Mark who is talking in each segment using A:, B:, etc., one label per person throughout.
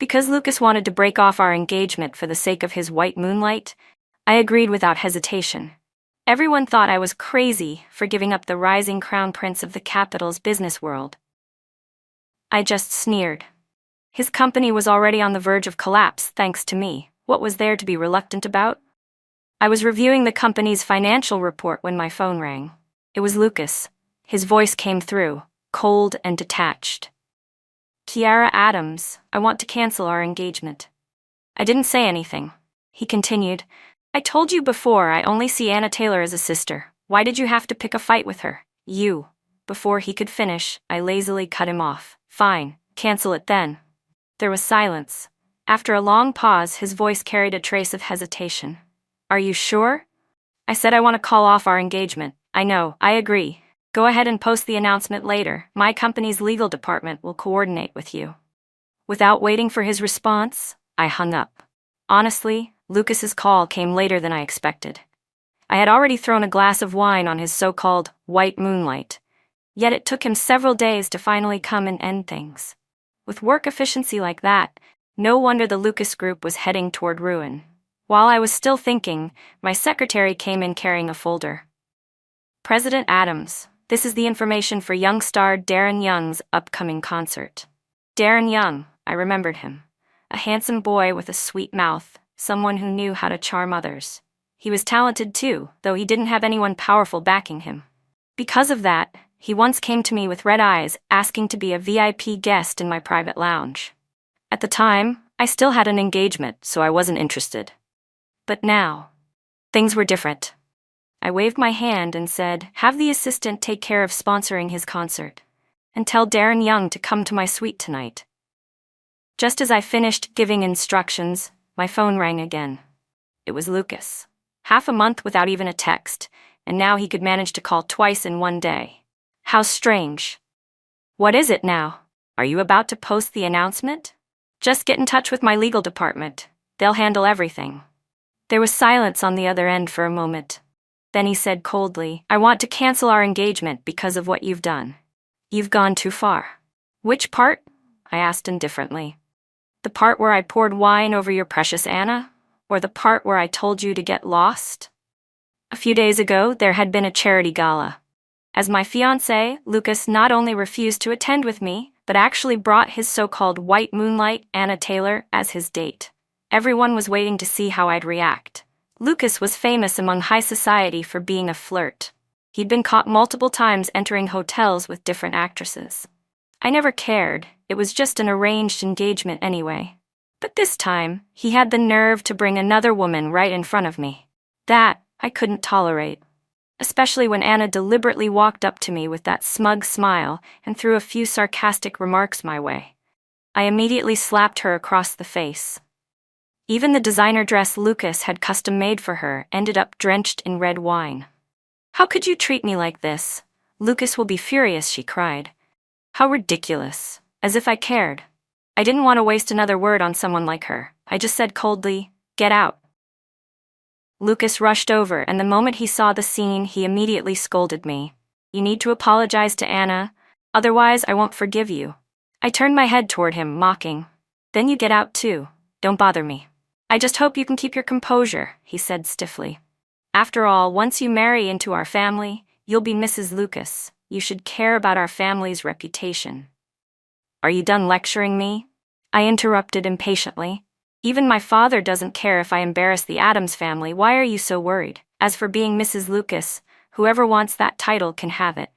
A: Because Lucas wanted to break off our engagement for the sake of his white moonlight, I agreed without hesitation. Everyone thought I was crazy for giving up the rising crown prince of the capital's business world. I just sneered. His company was already on the verge of collapse thanks to me. What was there to be reluctant about? I was reviewing the company's financial report when my phone rang. It was Lucas. His voice came through, cold and detached. "Kiara Adams, I want to cancel our engagement." I didn't say anything. He continued, "I told you before I only see Anna Taylor as a sister. Why did you have to pick a fight with her? You." Before he could finish, I lazily cut him off. "Fine, cancel it then." There was silence. After a long pause, his voice carried a trace of hesitation. "Are you sure?" I said, "I want to call off our engagement." "I know, I agree. Go ahead and post the announcement later. My company's legal department will coordinate with you." Without waiting for his response, I hung up. Honestly, Lucas's call came later than I expected. I had already thrown a glass of wine on his so-called white moonlight. Yet it took him several days to finally come and end things. With work efficiency like that, no wonder the Lucas Group was heading toward ruin. While I was still thinking, my secretary came in carrying a folder. "President Adams, this is the information for young star Darren Young's upcoming concert." Darren Young, I remembered him. A handsome boy with a sweet mouth, someone who knew how to charm others. He was talented too, though he didn't have anyone powerful backing him. Because of that, he once came to me with red eyes, asking to be a VIP guest in my private lounge. At the time, I still had an engagement, so I wasn't interested. But now, things were different. I waved my hand and said, "Have the assistant take care of sponsoring his concert. And tell Darren Young to come to my suite tonight." Just as I finished giving instructions, my phone rang again. It was Lucas. Half a month without even a text, and now he could manage to call twice in one day. How strange. "What is it now? Are you about to post the announcement?" "Just get in touch with my legal department. They'll handle everything." There was silence on the other end for a moment. Then he said coldly, "I want to cancel our engagement because of what you've done. You've gone too far." "Which part?" I asked indifferently. "The part where I poured wine over your precious Anna? Or the part where I told you to get lost?" A few days ago, there had been a charity gala. As my fiancé, Lucas not only refused to attend with me, but actually brought his so-called white moonlight, Anna Taylor, as his date. Everyone was waiting to see how I'd react. Lucas was famous among high society for being a flirt. He'd been caught multiple times entering hotels with different actresses. I never cared, it was just an arranged engagement anyway. But this time, he had the nerve to bring another woman right in front of me. That I couldn't tolerate. Especially when Anna deliberately walked up to me with that smug smile and threw a few sarcastic remarks my way. I immediately slapped her across the face. Even the designer dress Lucas had custom-made for her ended up drenched in red wine. "How could you treat me like this? Lucas will be furious," she cried. How ridiculous. As if I cared. I didn't want to waste another word on someone like her. I just said coldly, "Get out." Lucas rushed over, and the moment he saw the scene, he immediately scolded me. "You need to apologize to Anna, otherwise I won't forgive you." I turned my head toward him, mocking. "Then you get out too. Don't bother me." "I just hope you can keep your composure," he said stiffly. "After all, once you marry into our family, you'll be Mrs. Lucas. You should care about our family's reputation." "Are you done lecturing me?" I interrupted impatiently. "Even my father doesn't care if I embarrass the Adams family. Why are you so worried? As for being Mrs. Lucas, whoever wants that title can have it.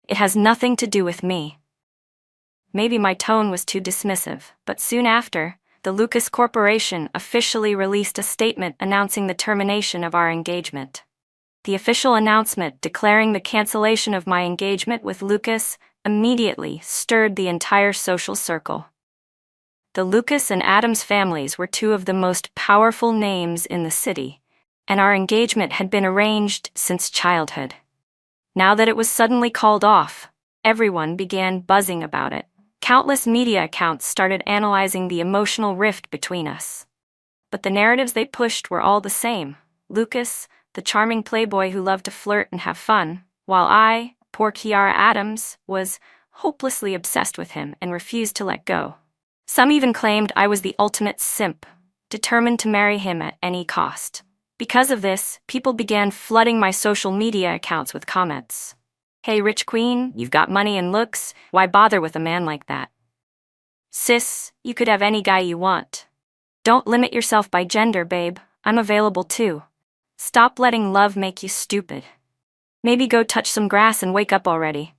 A: It has nothing to do with me." Maybe my tone was too dismissive, but soon after, the Lucas Corporation officially released a statement announcing the termination of our engagement. The official announcement declaring the cancellation of my engagement with Lucas immediately stirred the entire social circle. The Lucas and Adams families were two of the most powerful names in the city, and our engagement had been arranged since childhood. Now that it was suddenly called off, everyone began buzzing about it. Countless media accounts started analyzing the emotional rift between us. But the narratives they pushed were all the same. Lucas, the charming playboy who loved to flirt and have fun, while I, poor Kiara Adams, was hopelessly obsessed with him and refused to let go. Some even claimed I was the ultimate simp, determined to marry him at any cost. Because of this, people began flooding my social media accounts with comments. "Hey rich queen, you've got money and looks, why bother with a man like that? Sis, you could have any guy you want. Don't limit yourself by gender, babe, I'm available too. Stop letting love make you stupid. Maybe go touch some grass and wake up already."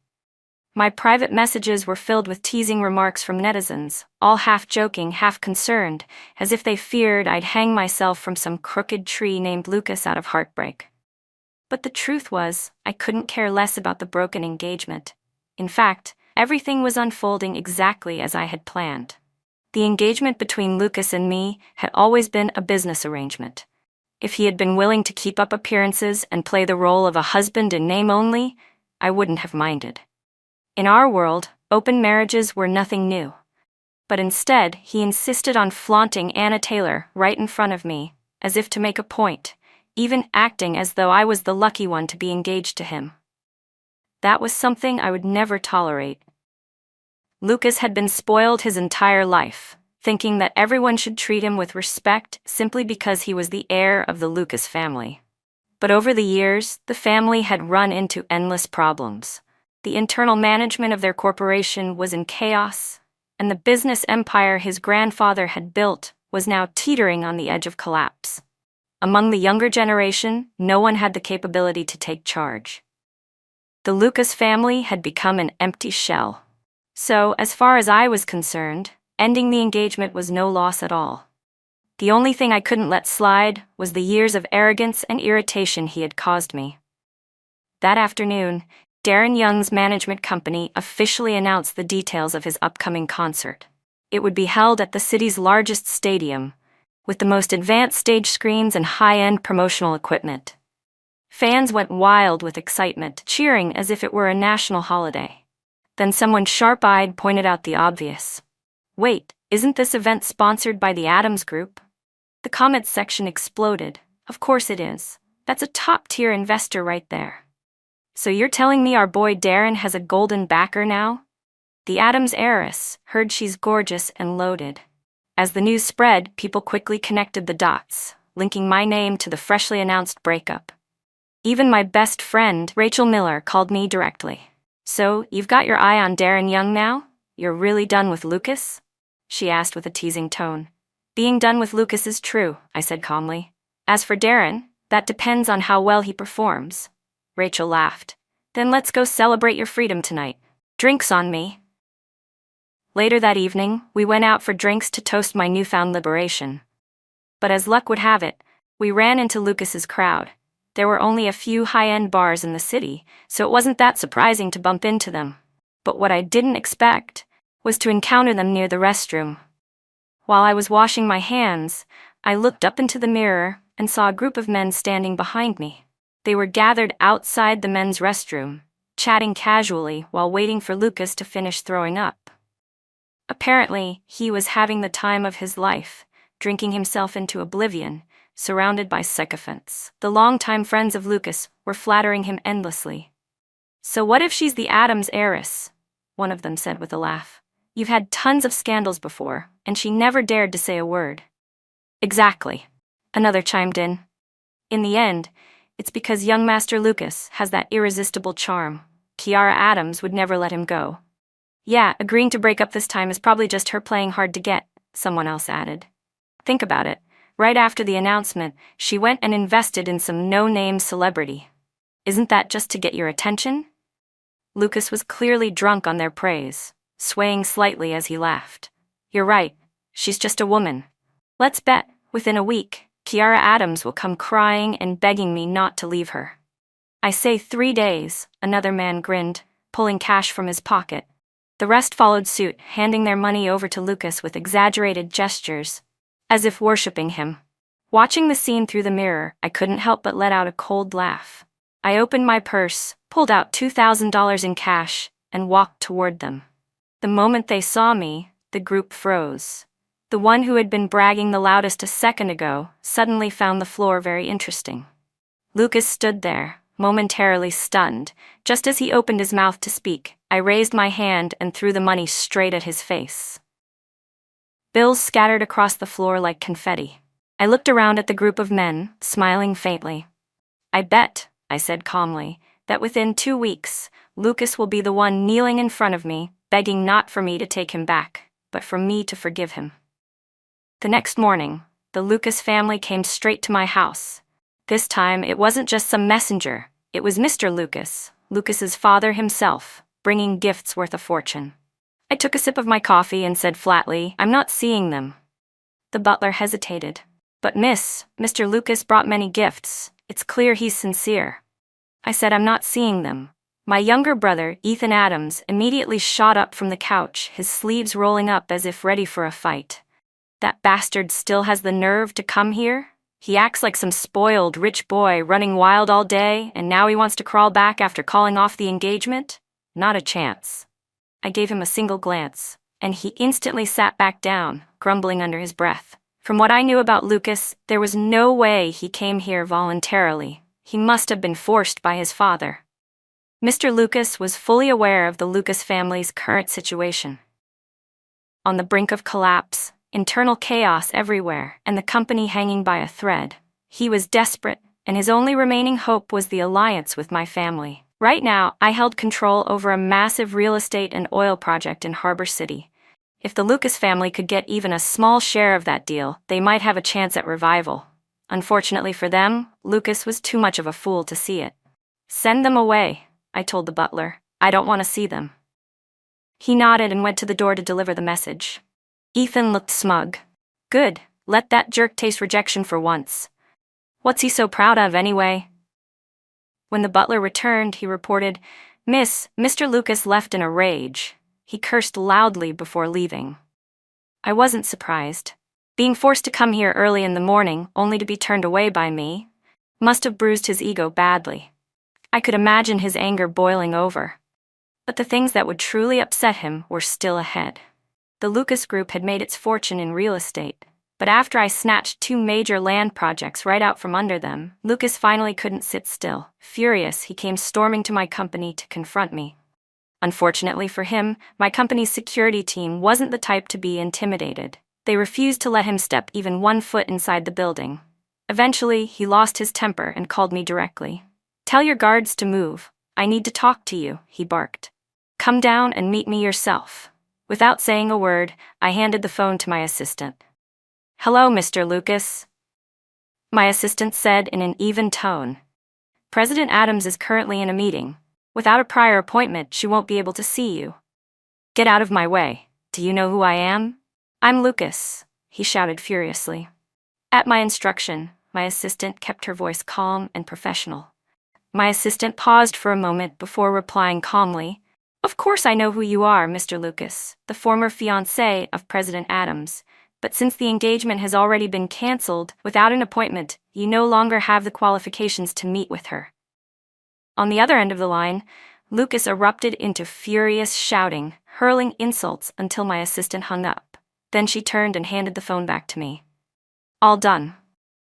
A: My private messages were filled with teasing remarks from netizens, all half joking, half concerned, as if they feared I'd hang myself from some crooked tree named Lucas out of heartbreak. But the truth was, I couldn't care less about the broken engagement. In fact, everything was unfolding exactly as I had planned. The engagement between Lucas and me had always been a business arrangement. If he had been willing to keep up appearances and play the role of a husband in name only, I wouldn't have minded. In our world, open marriages were nothing new. But instead, he insisted on flaunting Anna Taylor right in front of me, as if to make a point, even acting as though I was the lucky one to be engaged to him. That was something I would never tolerate. Lucas had been spoiled his entire life, thinking that everyone should treat him with respect simply because he was the heir of the Lucas family. But over the years, the family had run into endless problems. The internal management of their corporation was in chaos, and the business empire his grandfather had built was now teetering on the edge of collapse. Among the younger generation, no one had the capability to take charge. The Lucas family had become an empty shell. So, as far as I was concerned, ending the engagement was no loss at all. The only thing I couldn't let slide was the years of arrogance and irritation he had caused me. That afternoon, Darren Young's management company officially announced the details of his upcoming concert. It would be held at the city's largest stadium, with the most advanced stage screens and high-end promotional equipment. Fans went wild with excitement, cheering as if it were a national holiday. Then someone sharp-eyed pointed out the obvious. "Wait, isn't this event sponsored by the Adams Group?" The comments section exploded. "Of course it is. That's a top-tier investor right there. So you're telling me our boy Darren has a golden backer now?" The Adams heiress heard she's gorgeous and loaded. As the news spread, people quickly connected the dots, linking my name to the freshly announced breakup. Even my best friend, Rachel Miller, called me directly. "So, you've got your eye on Darren Young now? You're really done with Lucas?" she asked with a teasing tone. "Being done with Lucas is true," I said calmly. "As for Darren, that depends on how well he performs." Rachel laughed. "Then let's go celebrate your freedom tonight. Drinks on me." Later that evening, we went out for drinks to toast my newfound liberation. But as luck would have it, we ran into Lucas's crowd. There were only a few high-end bars in the city, so it wasn't that surprising to bump into them. But what I didn't expect was to encounter them near the restroom. While I was washing my hands, I looked up into the mirror and saw a group of men standing behind me. They were gathered outside the men's restroom, chatting casually while waiting for Lucas to finish throwing up. Apparently, he was having the time of his life, drinking himself into oblivion, surrounded by sycophants. The longtime friends of Lucas were flattering him endlessly. "So what if she's the Adams heiress?" one of them said with a laugh. "You've had tons of scandals before, and she never dared to say a word." "Exactly," another chimed in. "In the end, it's because young Master Lucas has that irresistible charm. Kiara Adams would never let him go." "Yeah, agreeing to break up this time is probably just her playing hard to get," someone else added. "Think about it. Right after the announcement, she went and invested in some no-name celebrity. Isn't that just to get your attention?" Lucas was clearly drunk on their praise, swaying slightly as he laughed. "You're right. She's just a woman. Let's bet, within a week, Kiara Adams will come crying and begging me not to leave her." "I say 3 days," another man grinned, pulling cash from his pocket. The rest followed suit, handing their money over to Lucas with exaggerated gestures, as if worshipping him. Watching the scene through the mirror, I couldn't help but let out a cold laugh. I opened my purse, pulled out $2,000 in cash, and walked toward them. The moment they saw me, the group froze. The one who had been bragging the loudest a second ago suddenly found the floor very interesting. Lucas stood there, momentarily stunned. Just as he opened his mouth to speak, I raised my hand and threw the money straight at his face. Bills scattered across the floor like confetti. I looked around at the group of men, smiling faintly. I bet, I said calmly, that within 2 weeks, Lucas will be the one kneeling in front of me, begging not for me to take him back, but for me to forgive him. The next morning, the Lucas family came straight to my house. This time, it wasn't just some messenger. It was Mr. Lucas, Lucas's father himself, bringing gifts worth a fortune. I took a sip of my coffee and said flatly, "I'm not seeing them." The butler hesitated. "But Mr. Lucas brought many gifts. It's clear he's sincere." I said, "I'm not seeing them." My younger brother, Ethan Adams, immediately shot up from the couch, his sleeves rolling up as if ready for a fight. "That bastard still has the nerve to come here? He acts like some spoiled rich boy running wild all day, and now he wants to crawl back after calling off the engagement? Not a chance." I gave him a single glance, and he instantly sat back down, grumbling under his breath. From what I knew about Lucas, there was no way he came here voluntarily. He must have been forced by his father. Mr. Lucas was fully aware of the Lucas family's current situation. On the brink of collapse, internal chaos everywhere, and the company hanging by a thread. He was desperate, and his only remaining hope was the alliance with my family. Right now, I held control over a massive real estate and oil project in Harbor City. If the Lucas family could get even a small share of that deal, they might have a chance at revival. Unfortunately for them, Lucas was too much of a fool to see it. "Send them away," I told the butler. "I don't want to see them." He nodded and went to the door to deliver the message. Ethan looked smug. "Good, let that jerk taste rejection for once. What's he so proud of anyway?" When the butler returned, he reported, Mr. Lucas left in a rage. He cursed loudly before leaving." I wasn't surprised. Being forced to come here early in the morning, only to be turned away by me, must have bruised his ego badly. I could imagine his anger boiling over. But the things that would truly upset him were still ahead. The Lucas Group had made its fortune in real estate, but after I snatched 2 major land projects right out from under them, Lucas finally couldn't sit still. Furious, he came storming to my company to confront me. Unfortunately for him, my company's security team wasn't the type to be intimidated. They refused to let him step even 1 foot inside the building. Eventually, he lost his temper and called me directly. "Tell your guards to move. I need to talk to you," he barked. "Come down and meet me yourself." Without saying a word, I handed the phone to my assistant. "Hello, Mr. Lucas," my assistant said in an even tone. "President Adams is currently in a meeting. Without a prior appointment, she won't be able to see you. Get out of my way. Do you know who I am?" "I'm Lucas," he shouted furiously. At my instruction, my assistant kept her voice calm and professional. My assistant paused for a moment before replying calmly, "Of course I know who you are, Mr. Lucas, the former fiancée of President Adams. But since the engagement has already been cancelled without an appointment, you no longer have the qualifications to meet with her." On the other end of the line, Lucas erupted into furious shouting, hurling insults until my assistant hung up. Then she turned and handed the phone back to me. "All done.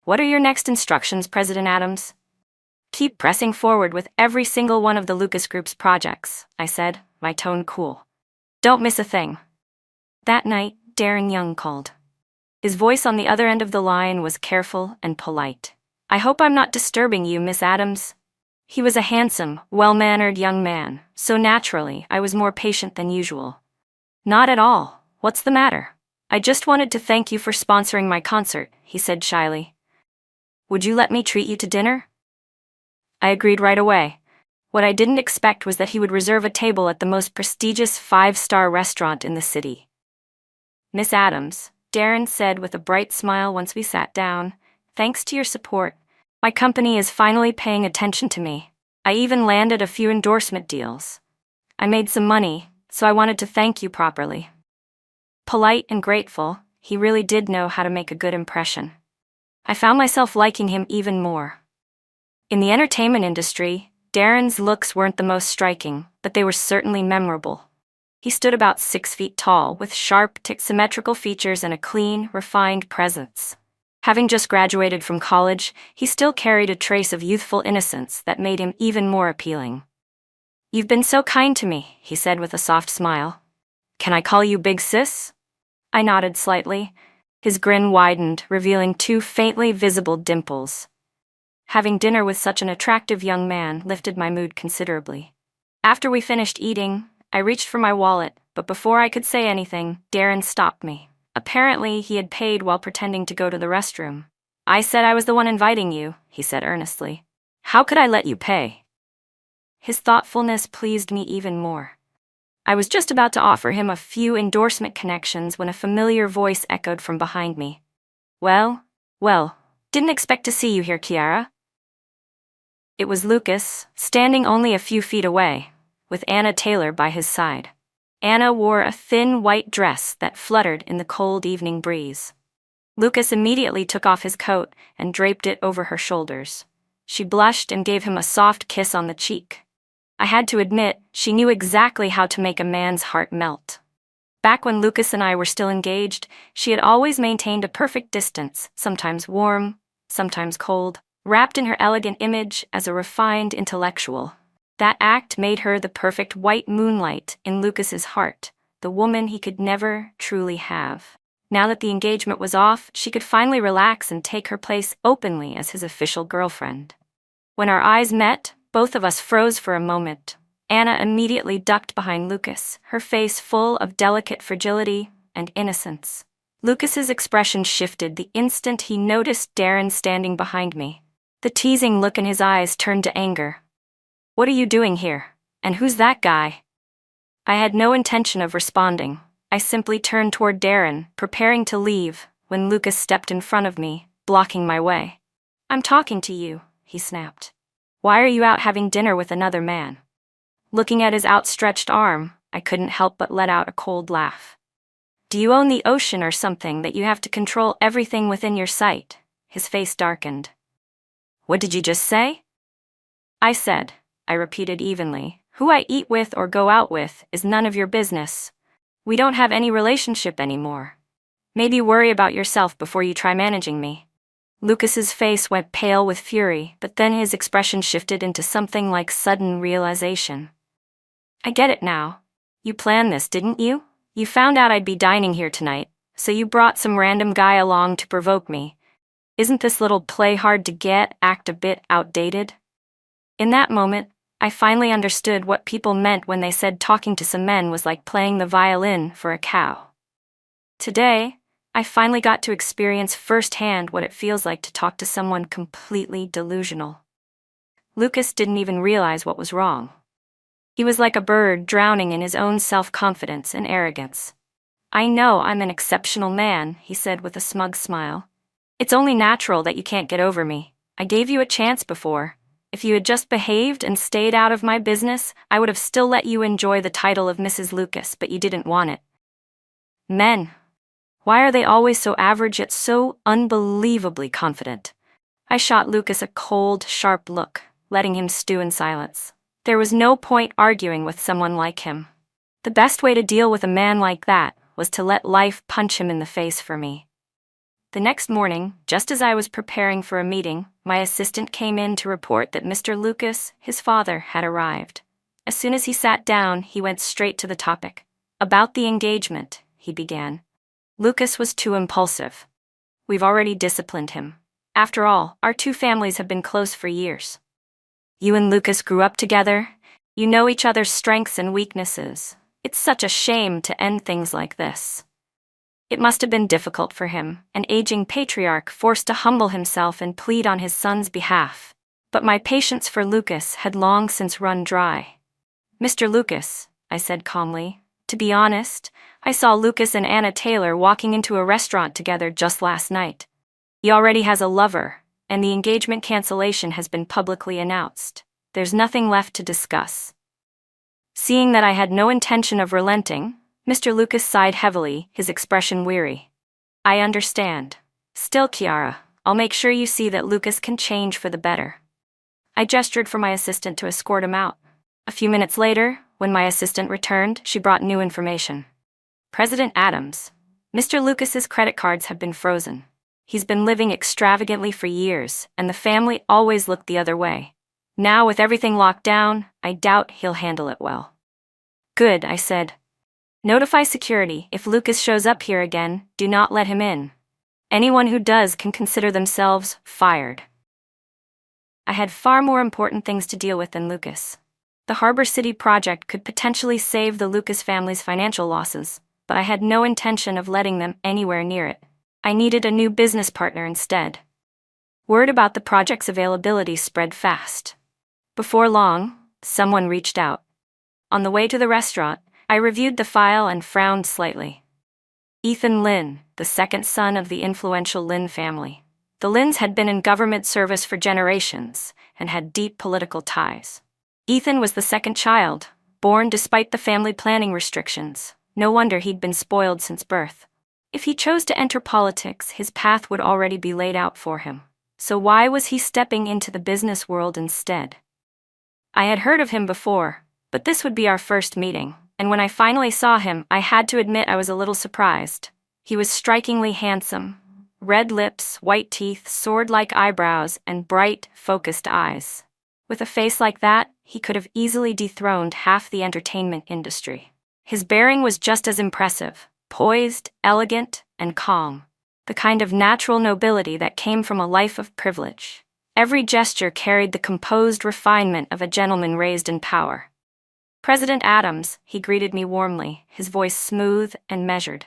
A: What are your next instructions, President Adams?" "Keep pressing forward with every single one of the Lucas Group's projects," I said, my tone cool. "Don't miss a thing." That night, Darren Young called. His voice on the other end of the line was careful and polite. "I hope I'm not disturbing you, Miss Adams." He was a handsome, well-mannered young man, so naturally I was more patient than usual. "Not at all. What's the matter?" "I just wanted to thank you for sponsoring my concert," he said shyly. "Would you let me treat you to dinner?" I agreed right away. What I didn't expect was that he would reserve a table at the most prestigious 5-star restaurant in the city. "Miss Adams," Darren said with a bright smile once we sat down, "thanks to your support, my company is finally paying attention to me. I even landed a few endorsement deals. I made some money, so I wanted to thank you properly." Polite and grateful, he really did know how to make a good impression. I found myself liking him even more. In the entertainment industry, Darren's looks weren't the most striking, but they were certainly memorable. He stood about 6 feet tall, with sharp, symmetrical features and a clean, refined presence. Having just graduated from college, he still carried a trace of youthful innocence that made him even more appealing. "You've been so kind to me," he said with a soft smile. "Can I call you Big Sis?" I nodded slightly. His grin widened, revealing two faintly visible dimples. Having dinner with such an attractive young man lifted my mood considerably. After we finished eating, I reached for my wallet, but before I could say anything, Darren stopped me. Apparently, he had paid while pretending to go to the restroom. "I said I was the one inviting you," he said earnestly. "How could I let you pay?" His thoughtfulness pleased me even more. I was just about to offer him a few endorsement connections when a familiar voice echoed from behind me. Well, didn't expect to see you here, Kiara." It was Lucas, standing only a few feet away, with Anna Taylor by his side. Anna wore a thin white dress that fluttered in the cold evening breeze. Lucas immediately took off his coat and draped it over her shoulders. She blushed and gave him a soft kiss on the cheek. I had to admit, she knew exactly how to make a man's heart melt. Back when Lucas and I were still engaged, she had always maintained a perfect distance, sometimes warm, sometimes cold, wrapped in her elegant image as a refined intellectual. That act made her the perfect white moonlight in Lucas's heart, the woman he could never truly have. Now that the engagement was off, she could finally relax and take her place openly as his official girlfriend. When our eyes met, both of us froze for a moment. Anna immediately ducked behind Lucas, her face full of delicate fragility and innocence. Lucas's expression shifted the instant he noticed Darren standing behind me. The teasing look in his eyes turned to anger. "What are you doing here? And who's that guy?" I had no intention of responding. I simply turned toward Darren, preparing to leave, when Lucas stepped in front of me, blocking my way. "I'm talking to you," he snapped. "Why are you out having dinner with another man?" Looking at his outstretched arm, I couldn't help but let out a cold laugh. "Do you own the ocean or something that you have to control everything within your sight?" His face darkened. "What did you just say?" I repeated evenly, "Who I eat with or go out with is none of your business. We don't have any relationship anymore. Maybe worry about yourself before you try managing me." Lucas's face went pale with fury, but then his expression shifted into something like sudden realization. "I get it now. You planned this, didn't you? You found out I'd be dining here tonight, so you brought some random guy along to provoke me. Isn't this little play hard to get act a bit outdated?" In that moment, I finally understood what people meant when they said talking to some men was like playing the violin for a cow. Today, I finally got to experience firsthand what it feels like to talk to someone completely delusional. Lucas didn't even realize what was wrong. He was like a bird drowning in his own self-confidence and arrogance. "I know I'm an exceptional man," he said with a smug smile. "It's only natural that you can't get over me. I gave you a chance before. If you had just behaved and stayed out of my business, I would have still let you enjoy the title of Mrs. Lucas, but you didn't want it." Men. Why are they always so average yet so unbelievably confident? I shot Lucas a cold, sharp look, letting him stew in silence. There was no point arguing with someone like him. The best way to deal with a man like that was to let life punch him in the face for me. The next morning, just as I was preparing for a meeting, my assistant came in to report that Mr. Lucas, his father, had arrived. As soon as he sat down, he went straight to the topic. "About the engagement," he began. "Lucas was too impulsive. We've already disciplined him. After all, our two families have been close for years. You and Lucas grew up together. You know each other's strengths and weaknesses. It's such a shame to end things like this." It must have been difficult for him, an aging patriarch forced to humble himself and plead on his son's behalf. But my patience for Lucas had long since run dry. "Mr. Lucas," I said calmly, "to be honest, I saw Lucas and Anna Taylor walking into a restaurant together just last night. He already has a lover, and the engagement cancellation has been publicly announced. There's nothing left to discuss." Seeing that I had no intention of relenting, Mr. Lucas sighed heavily, his expression weary. "I understand. Still, Kiara, I'll make sure you see that Lucas can change for the better." I gestured for my assistant to escort him out. A few minutes later, when my assistant returned, she brought new information. "President Adams, Mr. Lucas's credit cards have been frozen. He's been living extravagantly for years, and the family always looked the other way. Now, with everything locked down, I doubt he'll handle it well." "Good," I said. Notify security. If Lucas shows up here again, do not let him in. Anyone who does can consider themselves fired. I had far more important things to deal with than Lucas. The Harbor City project could potentially save the Lucas family's financial losses, but I had no intention of letting them anywhere near it. I needed a new business partner instead. Word about the project's availability spread fast. Before long, someone reached out. On the way to the restaurant, I reviewed the file and frowned slightly. Ethan Lynn, the second son of the influential Lynn family. The Lynns had been in government service for generations and had deep political ties. Ethan was the second child, born despite the family planning restrictions. No wonder he'd been spoiled since birth. If he chose to enter politics, his path would already be laid out for him. So why was he stepping into the business world instead? I had heard of him before, but this would be our first meeting, and when I finally saw him, I had to admit I was a little surprised. He was strikingly handsome. Red lips, white teeth, sword-like eyebrows, and bright, focused eyes. With a face like that, he could have easily dethroned half the entertainment industry. His bearing was just as impressive, poised, elegant, and calm. The kind of natural nobility that came from a life of privilege. Every gesture carried the composed refinement of a gentleman raised in power. President Adams, he greeted me warmly, his voice smooth and measured.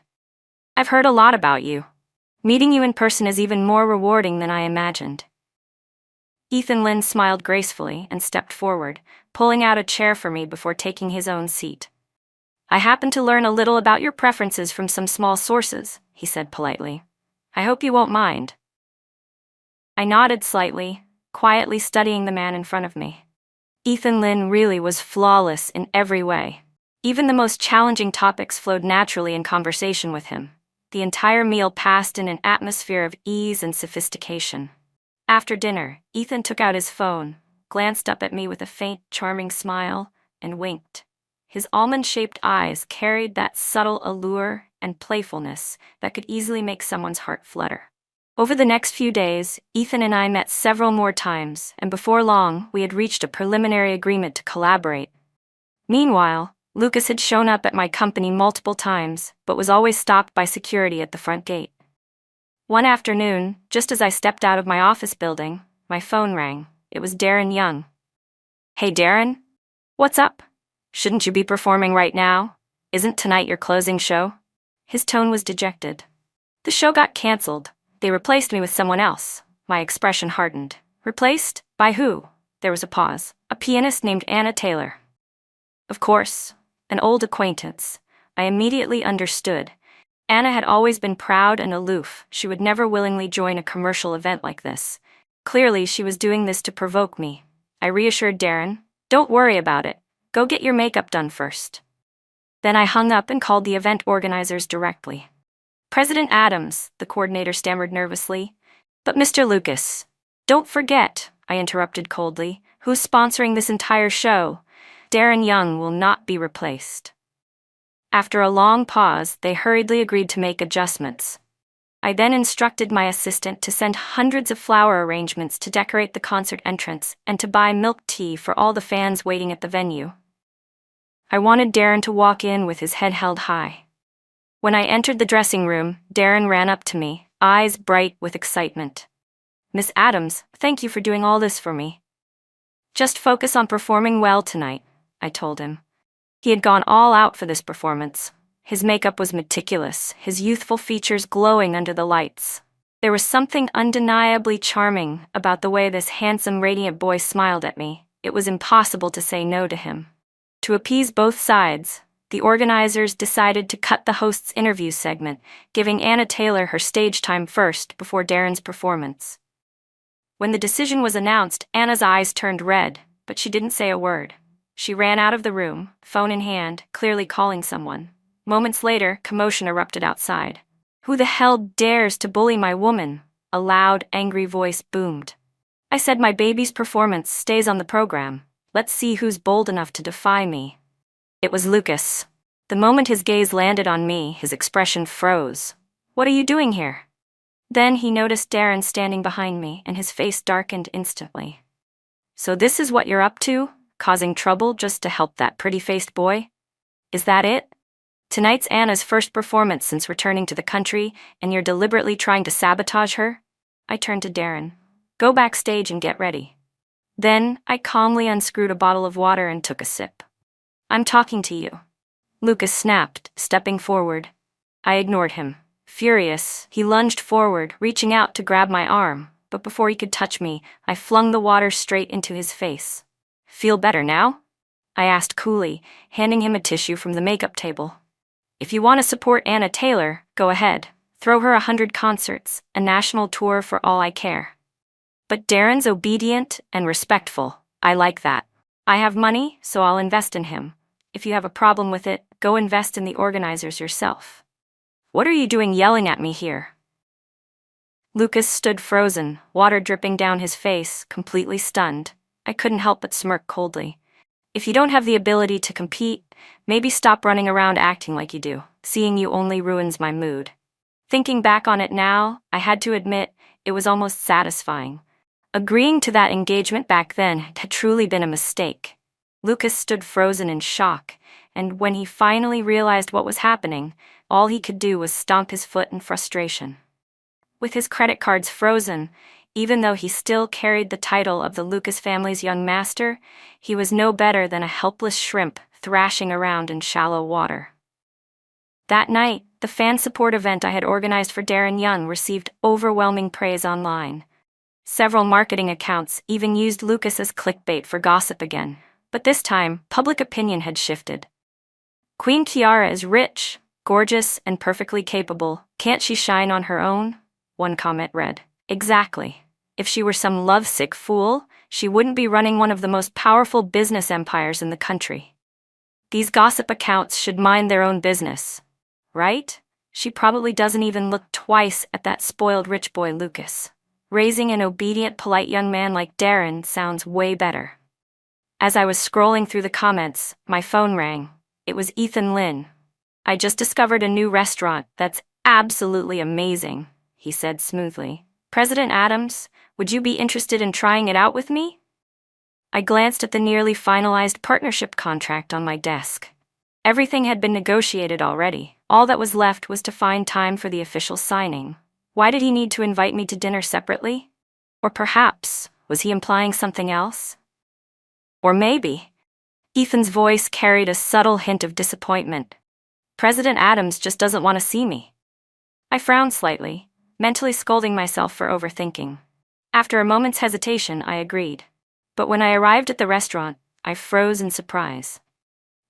A: I've heard a lot about you. Meeting you in person is even more rewarding than I imagined. Ethan Lynn smiled gracefully and stepped forward, pulling out a chair for me before taking his own seat. I happen to learn a little about your preferences from some small sources, he said politely. I hope you won't mind. I nodded slightly, quietly studying the man in front of me. Ethan Lynn really was flawless in every way. Even the most challenging topics flowed naturally in conversation with him. The entire meal passed in an atmosphere of ease and sophistication. After dinner, Ethan took out his phone, glanced up at me with a faint, charming smile, and winked. His almond-shaped eyes carried that subtle allure and playfulness that could easily make someone's heart flutter. Over the next few days, Ethan and I met several more times, and before long, we had reached a preliminary agreement to collaborate. Meanwhile, Lucas had shown up at my company multiple times, but was always stopped by security at the front gate. One afternoon, just as I stepped out of my office building, my phone rang. It was Darren Young. Hey Darren, what's up? Shouldn't you be performing right now? Isn't tonight your closing show? His tone was dejected. The show got canceled. They replaced me with someone else. My expression hardened. Replaced? By who? There was a pause. A pianist named Anna Taylor. Of course, an old acquaintance. I immediately understood. Anna had always been proud and aloof. She would never willingly join a commercial event like this. Clearly, she was doing this to provoke me. I reassured Darren, don't worry about it. Go get your makeup done first. Then I hung up and called the event organizers directly. President Adams, the coordinator stammered nervously. But Mr. Lucas, don't forget, I interrupted coldly, who's sponsoring this entire show. Darren Young will not be replaced. After a long pause, they hurriedly agreed to make adjustments. I then instructed my assistant to send hundreds of flower arrangements to decorate the concert entrance and to buy milk tea for all the fans waiting at the venue. I wanted Darren to walk in with his head held high. When I entered the dressing room, Darren ran up to me, eyes bright with excitement. Miss Adams, thank you for doing all this for me. Just focus on performing well tonight, I told him. He had gone all out for this performance. His makeup was meticulous, his youthful features glowing under the lights. There was something undeniably charming about the way this handsome, radiant boy smiled at me. It was impossible to say no to him. To appease both sides, the organizers decided to cut the host's interview segment, giving Anna Taylor her stage time first before Darren's performance. When the decision was announced, Anna's eyes turned red, but she didn't say a word. She ran out of the room, phone in hand, clearly calling someone. Moments later, commotion erupted outside. Who the hell dares to bully my woman? A loud, angry voice boomed. I said my baby's performance stays on the program. Let's see who's bold enough to defy me. It was Lucas. The moment his gaze landed on me, his expression froze. What are you doing here? Then he noticed Darren standing behind me, and his face darkened instantly. So this is what you're up to? Causing trouble just to help that pretty-faced boy? Is that it? Tonight's Anna's first performance since returning to the country, and you're deliberately trying to sabotage her? I turned to Darren. Go backstage and get ready. Then, I calmly unscrewed a bottle of water and took a sip. I'm talking to you. Lucas snapped, stepping forward. I ignored him. Furious, he lunged forward, reaching out to grab my arm, but before he could touch me, I flung the water straight into his face. Feel better now? I asked coolly, handing him a tissue from the makeup table. If you want to support Anna Taylor, go ahead. Throw her 100 concerts, a national tour for all I care. But Darren's obedient and respectful. I like that. I have money, so I'll invest in him. If you have a problem with it, go invest in the organizers yourself. What are you doing yelling at me here? Lucas stood frozen, water dripping down his face, completely stunned. I couldn't help but smirk coldly. If you don't have the ability to compete, maybe stop running around acting like you do. Seeing you only ruins my mood. Thinking back on it now, I had to admit, it was almost satisfying. Agreeing to that engagement back then had truly been a mistake. Lucas stood frozen in shock, and when he finally realized what was happening, all he could do was stomp his foot in frustration. With his credit cards frozen, even though he still carried the title of the Lucas family's young master, he was no better than a helpless shrimp thrashing around in shallow water. That night, the fan support event I had organized for Darren Young received overwhelming praise online. Several marketing accounts even used Lucas as clickbait for gossip again, but this time, public opinion had shifted. Queen Kiara is rich, gorgeous, and perfectly capable. Can't she shine on her own? One comment read. Exactly. If she were some lovesick fool, she wouldn't be running one of the most powerful business empires in the country. These gossip accounts should mind their own business. Right? She probably doesn't even look twice at that spoiled rich boy Lucas. Raising an obedient, polite young man like Darren sounds way better. As I was scrolling through the comments, my phone rang. It was Ethan Lynn. I just discovered a new restaurant that's absolutely amazing, he said smoothly. President Adams, would you be interested in trying it out with me? I glanced at the nearly finalized partnership contract on my desk. Everything had been negotiated already. All that was left was to find time for the official signing. Why did he need to invite me to dinner separately? Or perhaps, was he implying something else? Or maybe. Ethan's voice carried a subtle hint of disappointment. President Adams just doesn't want to see me. I frowned slightly, mentally scolding myself for overthinking. After a moment's hesitation, I agreed. But when I arrived at the restaurant, I froze in surprise.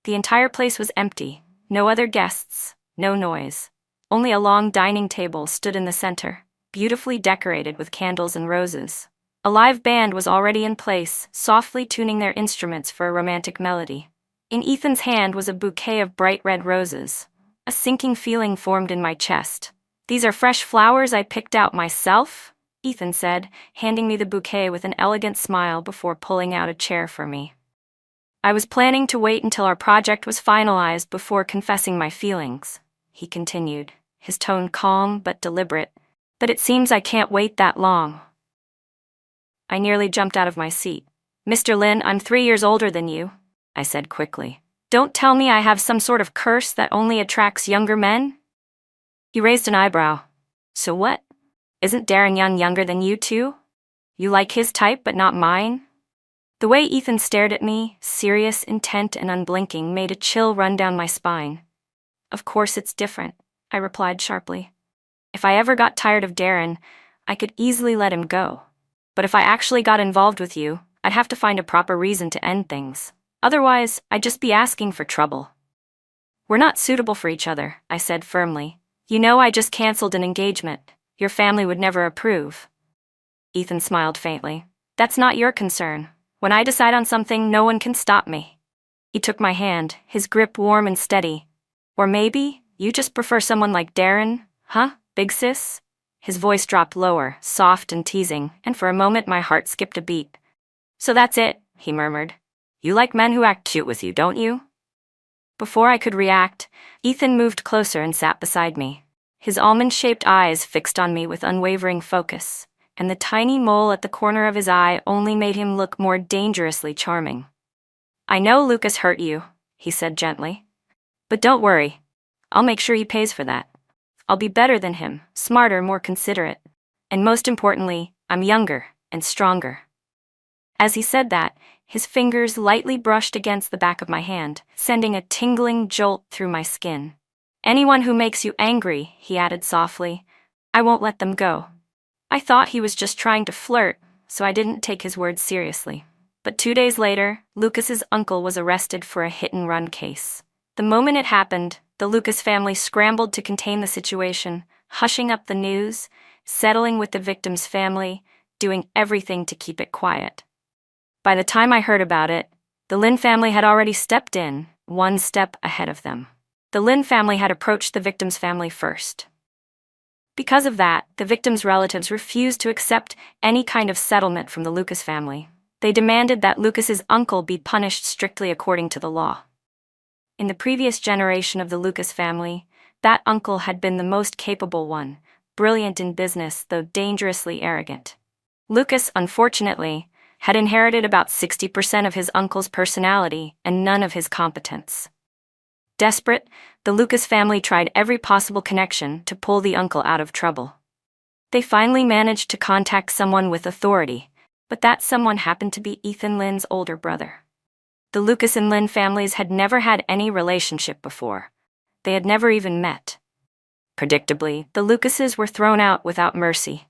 A: The entire place was empty, no other guests, no noise. Only a long dining table stood in the center, beautifully decorated with candles and roses. A live band was already in place, softly tuning their instruments for a romantic melody. In Ethan's hand was a bouquet of bright red roses. A sinking feeling formed in my chest. These are fresh flowers I picked out myself, Ethan said, handing me the bouquet with an elegant smile before pulling out a chair for me. I was planning to wait until our project was finalized before confessing my feelings, he continued, his tone calm but deliberate. But it seems I can't wait that long. I nearly jumped out of my seat. Mr. Lin, I'm 3 years older than you, I said quickly. Don't tell me I have some sort of curse that only attracts younger men? He raised an eyebrow. So what? Isn't Darren Young younger than you too? You like his type but not mine? The way Ethan stared at me, serious, intent, and unblinking, made a chill run down my spine. Of course it's different, I replied sharply. If I ever got tired of Darren, I could easily let him go. But if I actually got involved with you, I'd have to find a proper reason to end things. Otherwise, I'd just be asking for trouble. We're not suitable for each other, I said firmly. You know I just canceled an engagement. Your family would never approve. Ethan smiled faintly. That's not your concern. When I decide on something, no one can stop me. He took my hand, his grip warm and steady. Or maybe, you just prefer someone like Darren, huh, big sis? His voice dropped lower, soft and teasing, and for a moment my heart skipped a beat. So that's it, he murmured. You like men who act cute with you, don't you? Before I could react, Ethan moved closer and sat beside me. His almond-shaped eyes fixed on me with unwavering focus, and the tiny mole at the corner of his eye only made him look more dangerously charming. I know Lucas hurt you, he said gently. But don't worry. I'll make sure he pays for that. I'll be better than him, smarter, more considerate. And most importantly, I'm younger and stronger." As he said that, his fingers lightly brushed against the back of my hand, sending a tingling jolt through my skin. "Anyone who makes you angry," he added softly, "I won't let them go." I thought he was just trying to flirt, so I didn't take his words seriously. But 2 days later, Lucas's uncle was arrested for a hit-and-run case. The moment it happened, the Lucas family scrambled to contain the situation, hushing up the news, settling with the victim's family, doing everything to keep it quiet. By the time I heard about it, the Lin family had already stepped in, one step ahead of them. The Lin family had approached the victim's family first. Because of that, the victim's relatives refused to accept any kind of settlement from the Lucas family. They demanded that Lucas's uncle be punished strictly according to the law. In the previous generation of the Lucas family, that uncle had been the most capable one, brilliant in business though dangerously arrogant. Lucas, unfortunately, had inherited about 60% of his uncle's personality and none of his competence. Desperate, the Lucas family tried every possible connection to pull the uncle out of trouble. They finally managed to contact someone with authority, but that someone happened to be Ethan Lin's older brother. The Lucas and Lin families had never had any relationship before. They had never even met. Predictably, the Lucases were thrown out without mercy.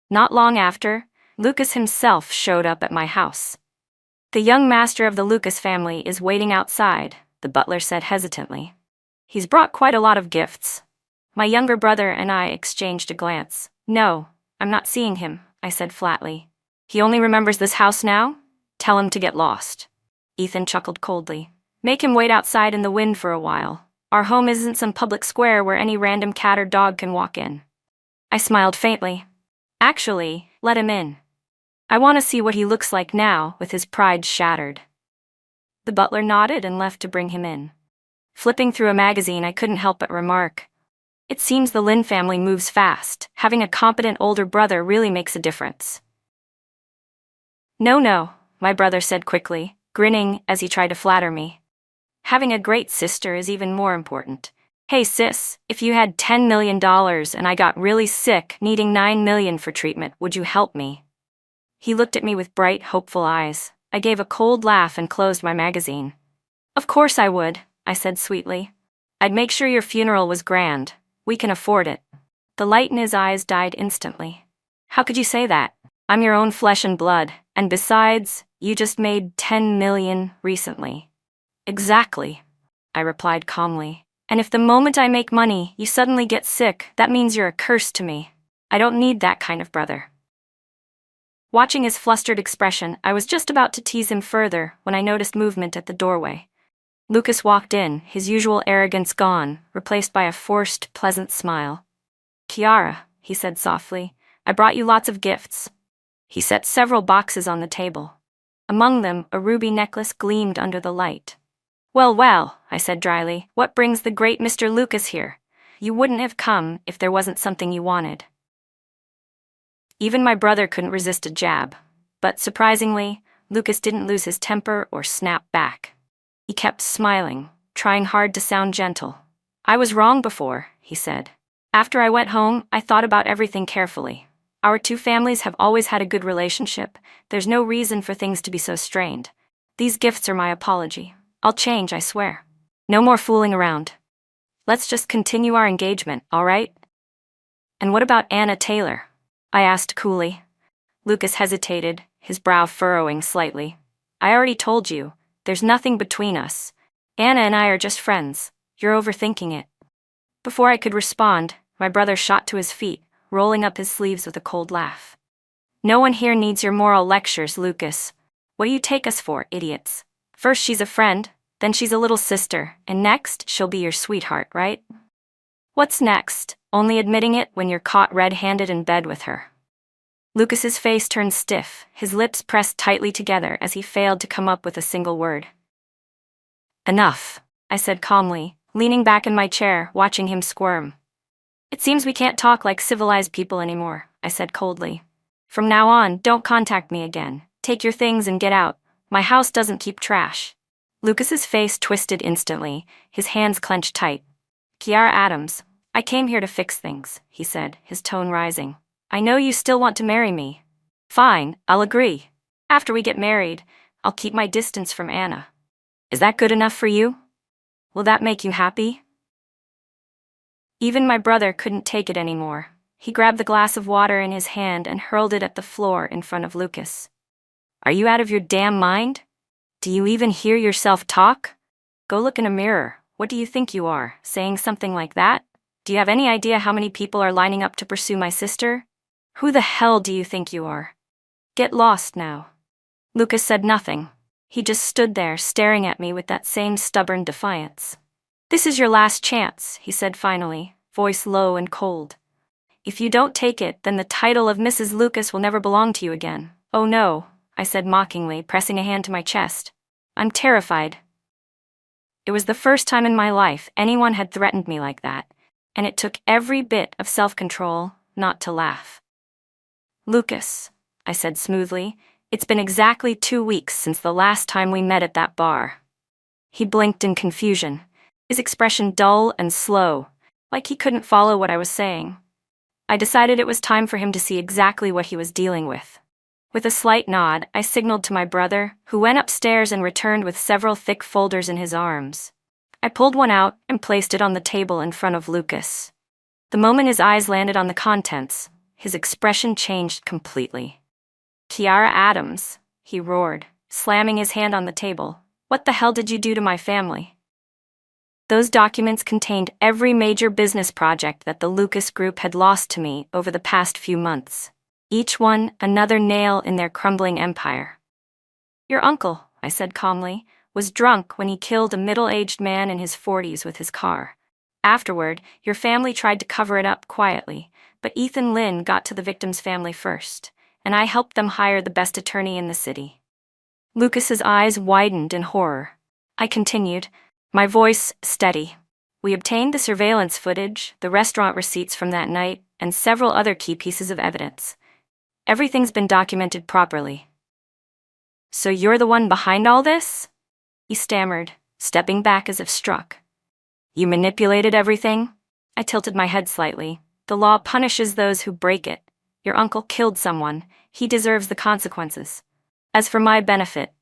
A: Not long after, Lucas himself showed up at my house. "The young master of the Lucas family is waiting outside," the butler said hesitantly. "He's brought quite a lot of gifts." My younger brother and I exchanged a glance. "No, I'm not seeing him," I said flatly. "He only remembers this house now? Tell him to get lost." Ethan chuckled coldly. "Make him wait outside in the wind for a while. Our home isn't some public square where any random cat or dog can walk in." I smiled faintly. "Actually, let him in. I want to see what he looks like now, with his pride shattered." The butler nodded and left to bring him in. Flipping through a magazine, I couldn't help but remark, "It seems the Lin family moves fast. Having a competent older brother really makes a difference." No, my brother said quickly, grinning as he tried to flatter me. "Having a great sister is even more important. Hey sis, if you had $10 million and I got really sick, needing $9 million for treatment, would you help me?" He looked at me with bright, hopeful eyes. I gave a cold laugh and closed my magazine. "Of course I would," I said sweetly. "I'd make sure your funeral was grand. We can afford it." The light in his eyes died instantly. "How could you say that? I'm your own flesh and blood, and besides, you just made $10 million recently." "Exactly," I replied calmly. "And if the moment I make money, you suddenly get sick, that means you're a curse to me. I don't need that kind of brother." Watching his flustered expression, I was just about to tease him further when I noticed movement at the doorway. Lucas walked in, his usual arrogance gone, replaced by a forced, pleasant smile. "Kiara," he said softly, "I brought you lots of gifts." He set several boxes on the table. Among them, a ruby necklace gleamed under the light. Well, I said dryly, "what brings the great Mr. Lucas here? You wouldn't have come if there wasn't something you wanted." Even my brother couldn't resist a jab, but surprisingly, Lucas didn't lose his temper or snap back. He kept smiling, trying hard to sound gentle. "I was wrong before," he said. "After I went home, I thought about everything carefully. Our two families have always had a good relationship. There's no reason for things to be so strained. These gifts are my apology. I'll change, I swear. No more fooling around. Let's just continue our engagement, all right?" "And what about Anna Taylor?" I asked coolly. Lucas hesitated, his brow furrowing slightly. "I already told you, there's nothing between us. Anna and I are just friends. You're overthinking it." Before I could respond, my brother shot to his feet, rolling up his sleeves with a cold laugh. "No one here needs your moral lectures, Lucas. What do you take us for, idiots? First she's a friend, then she's a little sister, and next she'll be your sweetheart, right? What's next? Only admitting it when you're caught red-handed in bed with her." Lucas's face turned stiff, his lips pressed tightly together as he failed to come up with a single word. "Enough," I said calmly, leaning back in my chair, watching him squirm. "It seems we can't talk like civilized people anymore," I said coldly. "From now on, don't contact me again. Take your things and get out. My house doesn't keep trash." Lucas's face twisted instantly, his hands clenched tight. Kiara Adams, I came here to fix things, he said, his tone rising. I know you still want to marry me. Fine, I'll agree. After we get married, I'll keep my distance from Anna. Is that good enough for you? Will that make you happy? Even my brother couldn't take it anymore. He grabbed the glass of water in his hand and hurled it at the floor in front of Lucas. Are you out of your damn mind? Do you even hear yourself talk? Go look in a mirror. What do you think you are, saying something like that? Do you have any idea how many people are lining up to pursue my sister? Who the hell do you think you are? Get lost now. Lucas said nothing. He just stood there staring at me with that same stubborn defiance. This is your last chance, he said finally, voice low and cold. If you don't take it, then the title of Mrs. Lucas will never belong to you again. Oh no, I said mockingly, pressing a hand to my chest. I'm terrified. It was the first time in my life anyone had threatened me like that, and it took every bit of self-control not to laugh. Lucas, I said smoothly, it's been exactly 2 weeks since the last time we met at that bar. He blinked in confusion, his expression dull and slow, like he couldn't follow what I was saying. I decided it was time for him to see exactly what he was dealing with. With a slight nod, I signaled to my brother, who went upstairs and returned with several thick folders in his arms. I pulled one out and placed it on the table in front of Lucas. The moment his eyes landed on the contents, his expression changed completely. Kiara Adams, he roared, slamming his hand on the table. What the hell did you do to my family? Those documents contained every major business project that the Lucas Group had lost to me over the past few months. Each one another nail in their crumbling empire. Your uncle, I said calmly, was drunk when he killed a middle-aged man in his 40s with his car. Afterward, your family tried to cover it up quietly, but Ethan Lynn got to the victim's family first, and I helped them hire the best attorney in the city. Lucas's eyes widened in horror. I continued, my voice steady. We obtained the surveillance footage, the restaurant receipts from that night, and several other key pieces of evidence. Everything's been documented properly. So you're the one behind all this? He stammered, stepping back as if struck. You manipulated everything? I tilted my head slightly. The law punishes those who break it. Your uncle killed someone. He deserves the consequences. As for my benefit,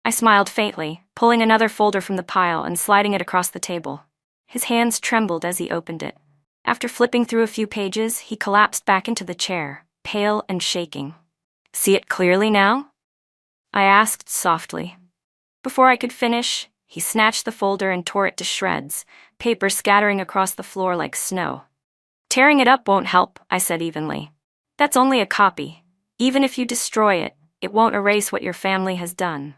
A: I smiled faintly, pulling another folder from the pile and sliding it across the table. His hands trembled as he opened it. After flipping through a few pages, he collapsed back into the chair, pale and shaking. See it clearly now? I asked softly. Before I could finish, he snatched the folder and tore it to shreds, paper scattering across the floor like snow. Tearing it up won't help, I said evenly. That's only a copy. Even if you destroy it, it won't erase what your family has done.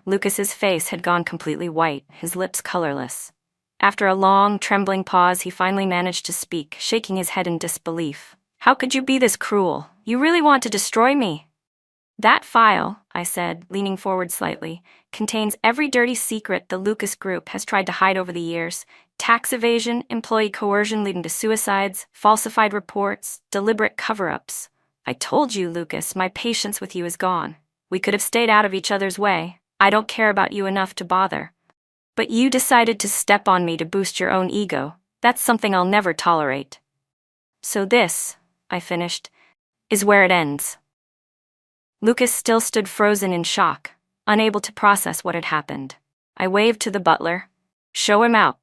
A: Lucas's face had gone completely white, his lips colorless. After a long, trembling pause, he finally managed to speak, shaking his head in disbelief. How could you be this cruel? You really want to destroy me? That file, I said, leaning forward slightly, contains every dirty secret the Lucas Group has tried to hide over the years. Tax evasion, employee coercion leading to suicides, falsified reports, deliberate cover-ups. I told you, Lucas, my patience with you is gone. We could have stayed out of each other's way. I don't care about you enough to bother. But you decided to step on me to boost your own ego. That's something I'll never tolerate. So this, I finished, is where it ends. Lucas still stood frozen in shock, unable to process what had happened. I waved to the butler. Show him out.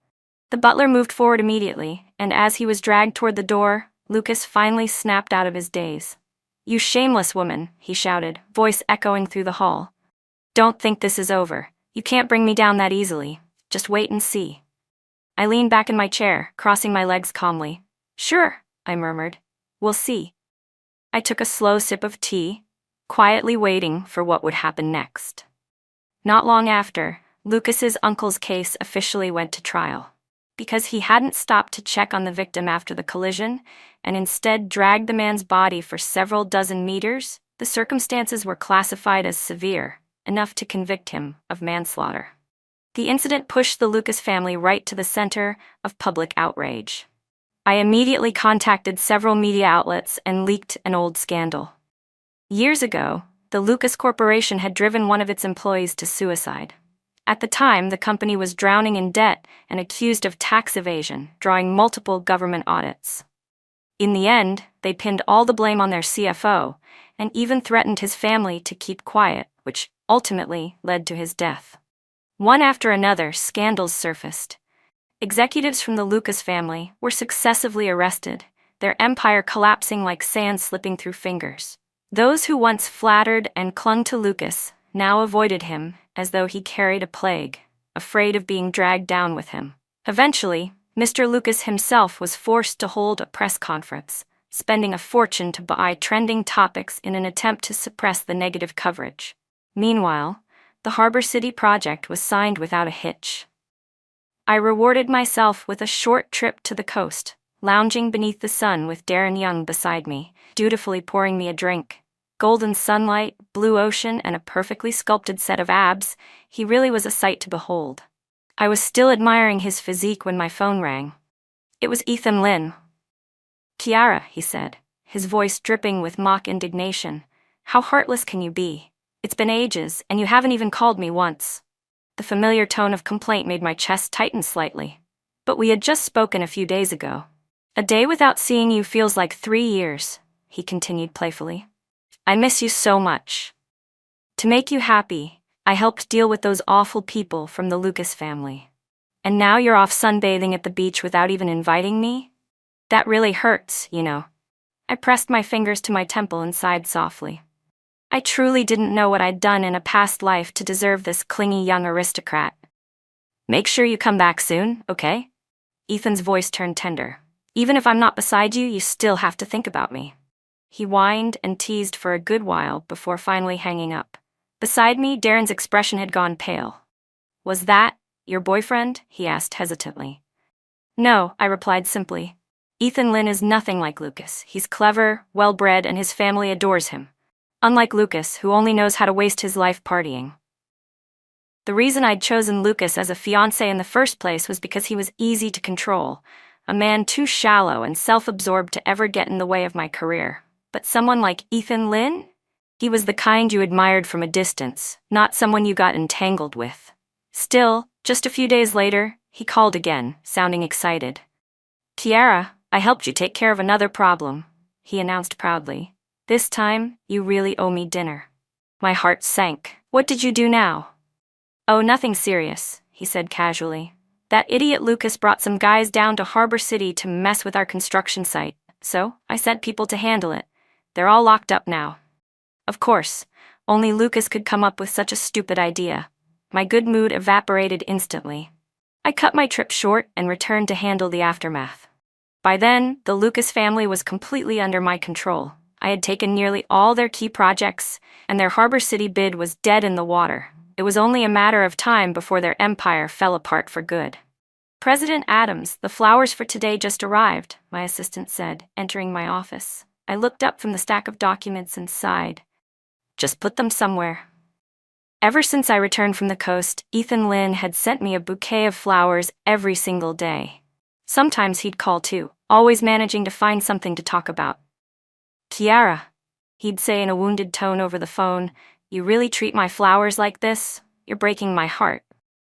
A: The butler moved forward immediately, and as he was dragged toward the door, Lucas finally snapped out of his daze. You shameless woman, he shouted, voice echoing through the hall. Don't think this is over. You can't bring me down that easily. Just wait and see. I leaned back in my chair, crossing my legs calmly. Sure, I murmured. We'll see. I took a slow sip of tea, quietly waiting for what would happen next. Not long after, Lucas's uncle's case officially went to trial. Because he hadn't stopped to check on the victim after the collision, and instead dragged the man's body for several dozen meters, the circumstances were classified as severe, enough to convict him of manslaughter. The incident pushed the Lucas family right to the center of public outrage. I immediately contacted several media outlets and leaked an old scandal. Years ago, the Lucas Corporation had driven one of its employees to suicide. At the time, the company was drowning in debt and accused of tax evasion, drawing multiple government audits. In the end, they pinned all the blame on their CFO and even threatened his family to keep quiet, which ultimately led to his death. One after another, scandals surfaced. Executives from the Lucas family were successively arrested, their empire collapsing like sand slipping through fingers. Those who once flattered and clung to Lucas now avoided him as though he carried a plague, afraid of being dragged down with him. Eventually, Mr. Lucas himself was forced to hold a press conference, spending a fortune to buy trending topics in an attempt to suppress the negative coverage. Meanwhile, the Harbor City project was signed without a hitch. I rewarded myself with a short trip to the coast, lounging beneath the sun with Darren Young beside me, dutifully pouring me a drink. Golden sunlight, blue ocean, and a perfectly sculpted set of abs, he really was a sight to behold. I was still admiring his physique when my phone rang. It was Ethan Lynn. "Kiara," he said, his voice dripping with mock indignation. "How heartless can you be? It's been ages, and you haven't even called me once." The familiar tone of complaint made my chest tighten slightly. "But we had just spoken a few days ago." "A day without seeing you feels like 3 years," he continued playfully. "I miss you so much. To make you happy, I helped deal with those awful people from the Lucas family. And now you're off sunbathing at the beach without even inviting me? That really hurts, you know." I pressed my fingers to my temple and sighed softly. I truly didn't know what I'd done in a past life to deserve this clingy young aristocrat. "Make sure you come back soon, okay?" Ethan's voice turned tender. "Even if I'm not beside you, you still have to think about me." He whined and teased for a good while before finally hanging up. Beside me, Darren's expression had gone pale. "Was that your boyfriend?" he asked hesitantly. "No," I replied simply. "Ethan Lynn is nothing like Lucas. He's clever, well-bred, and his family adores him. Unlike Lucas, who only knows how to waste his life partying." The reason I'd chosen Lucas as a fiancé in the first place was because he was easy to control, a man too shallow and self-absorbed to ever get in the way of my career. But someone like Ethan Lynn? He was the kind you admired from a distance, not someone you got entangled with. Still, just a few days later, he called again, sounding excited. "Kiara, I helped you take care of another problem," he announced proudly. "This time, you really owe me dinner." My heart sank. "What did you do now?" "Oh, nothing serious," he said casually. "That idiot Lucas brought some guys down to Harbor City to mess with our construction site, so I sent people to handle it. They're all locked up now." Of course, only Lucas could come up with such a stupid idea. My good mood evaporated instantly. I cut my trip short and returned to handle the aftermath. By then, the Lucas family was completely under my control. I had taken nearly all their key projects, and their Harbor City bid was dead in the water. It was only a matter of time before their empire fell apart for good. "President Adams, the flowers for today just arrived," my assistant said, entering my office. I looked up from the stack of documents and sighed. "Just put them somewhere." Ever since I returned from the coast, Ethan Lynn had sent me a bouquet of flowers every single day. Sometimes he'd call too, always managing to find something to talk about. "Kiara," he'd say in a wounded tone over the phone, "you really treat my flowers like this? You're breaking my heart."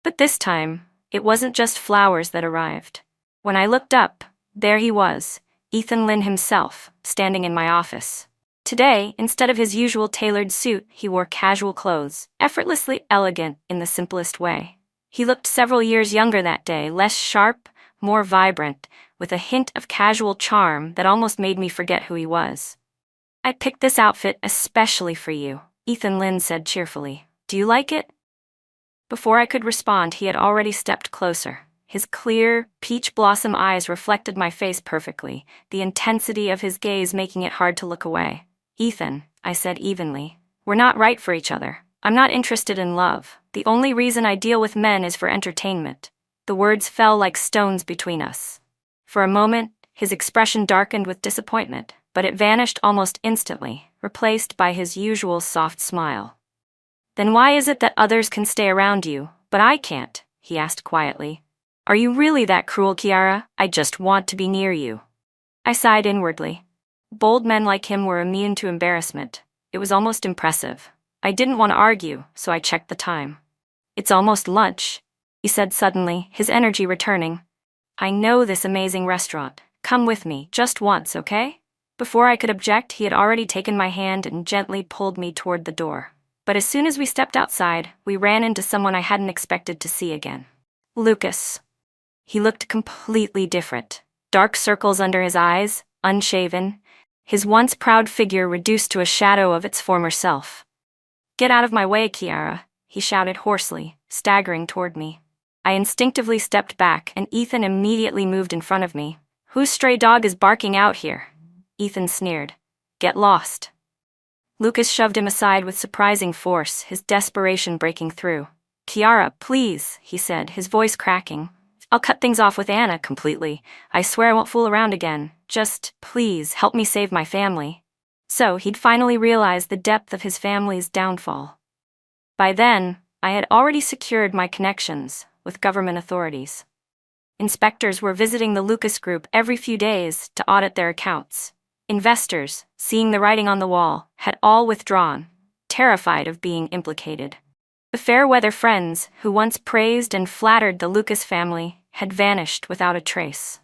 A: But this time, it wasn't just flowers that arrived. When I looked up, there he was, Ethan Lynn himself, standing in my office. Today, instead of his usual tailored suit, he wore casual clothes, effortlessly elegant in the simplest way. He looked several years younger that day, less sharp, more vibrant, with a hint of casual charm that almost made me forget who he was. "I picked this outfit especially for you," Ethan Lynn said cheerfully. "Do you like it?" Before I could respond, he had already stepped closer. His clear, peach blossom eyes reflected my face perfectly, the intensity of his gaze making it hard to look away. "Ethan," I said evenly, "we're not right for each other. I'm not interested in love. The only reason I deal with men is for entertainment." The words fell like stones between us. For a moment, his expression darkened with disappointment, but it vanished almost instantly, replaced by his usual soft smile. "Then why is it that others can stay around you, but I can't?" he asked quietly. "Are you really that cruel, Kiara? I just want to be near you." I sighed inwardly. Bold men like him were immune to embarrassment. It was almost impressive. I didn't want to argue, so I checked the time. It's almost lunch, he said suddenly, his energy returning. I know this amazing restaurant. Come with me, just once, okay? Before I could object, he had already taken my hand and gently pulled me toward the door. But as soon as we stepped outside, we ran into someone I hadn't expected to see again. Lucas. He looked completely different. Dark circles under his eyes, unshaven, his once proud figure reduced to a shadow of its former self. Get out of my way, Kiara, he shouted hoarsely, staggering toward me. I instinctively stepped back, and Ethan immediately moved in front of me. Whose stray dog is barking out here? Ethan sneered. Get lost. Lucas shoved him aside with surprising force, his desperation breaking through. Kiara, please, he said, his voice cracking. I'll cut things off with Anna completely. I swear I won't fool around again. Just, please, help me save my family. So he'd finally realized the depth of his family's downfall. By then, I had already secured my connections with government authorities. Inspectors were visiting the Lucas Group every few days to audit their accounts. Investors, seeing the writing on the wall, had all withdrawn, terrified of being implicated. The fair-weather friends, who once praised and flattered the Lucas family, had vanished without a trace.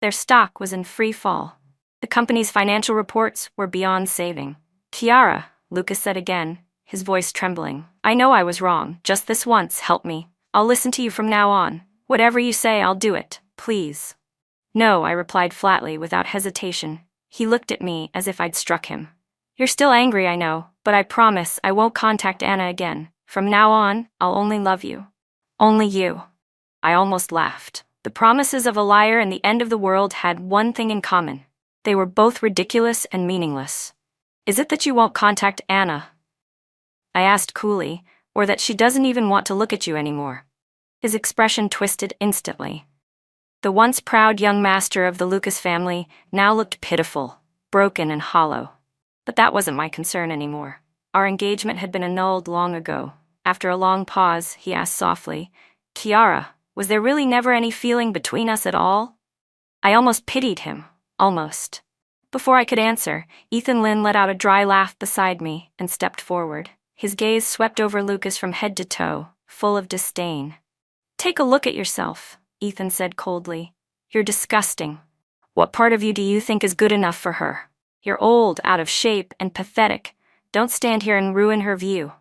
A: Their stock was in free fall. The company's financial reports were beyond saving. Kiara, Lucas said again, his voice trembling. I know I was wrong. Just this once, help me. I'll listen to you from now on. Whatever you say, I'll do it, please. No, I replied flatly, without hesitation. He looked at me as if I'd struck him. You're still angry, I know, but I promise I won't contact Anna again. From now on, I'll only love you. Only you. I almost laughed. The promises of a liar and the end of the world had one thing in common. They were both ridiculous and meaningless. Is it that you won't contact Anna? I asked coolly, or that she doesn't even want to look at you anymore? His expression twisted instantly. The once proud young master of the Lucas family now looked pitiful, broken and hollow. But that wasn't my concern anymore. Our engagement had been annulled long ago. After a long pause, he asked softly, Kiara, was there really never any feeling between us at all? I almost pitied him. Almost. Before I could answer, Ethan Lynn let out a dry laugh beside me and stepped forward. His gaze swept over Lucas from head to toe, full of disdain. Take a look at yourself, Ethan said coldly. You're disgusting. What part of you do you think is good enough for her? You're old, out of shape, and pathetic. Don't stand here and ruin her view.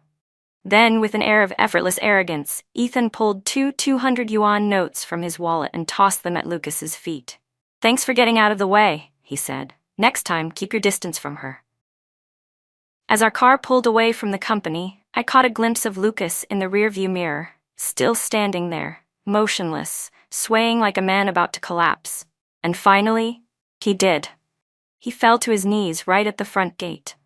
A: Then, with an air of effortless arrogance, Ethan pulled two 200-yuan notes from his wallet and tossed them at Lucas's feet. Thanks for getting out of the way, he said. Next time, keep your distance from her. As our car pulled away from the company, I caught a glimpse of Lucas in the rearview mirror, still standing there, motionless, swaying like a man about to collapse. And finally, he did. He fell to his knees right at the front gate.